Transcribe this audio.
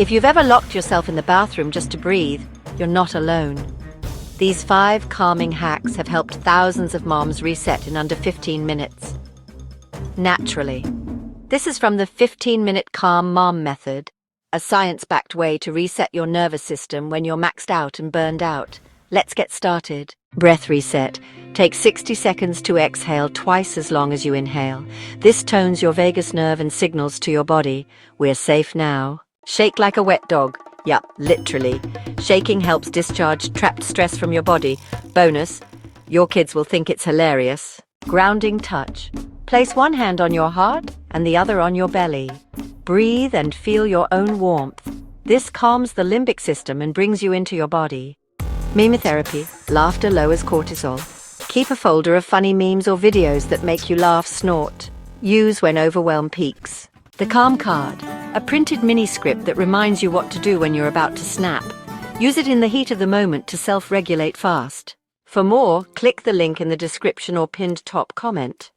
If you've ever locked yourself in the bathroom just to breathe, you're not alone. These 5 calming hacks have helped thousands of moms reset in under 15 minutes. Naturally. This is from the 15-minute Calm Mom method, a science-backed way to reset your nervous system when you're maxed out and burned out. Let's get started. Breath reset. Take 60 seconds to exhale twice as long as you inhale. This tones your vagus nerve and signals to your body, we're safe now. Shake like a wet dog. Yup, literally. Shaking helps discharge trapped stress from your body. Bonus, your kids will think it's hilarious. Grounding touch. Place one hand on your heart and the other on your belly. Breathe and feel your own warmth. This calms the limbic system and brings you into your body. Memetherapy. Laughter lowers cortisol. Keep a folder of funny memes or videos that make you laugh, snort. Use when overwhelm peaks. The Calm Card. A printed mini-script that reminds you what to do when you're about to snap. Use it in the heat of the moment to self-regulate fast. For more, click the link in the description or pinned top comment.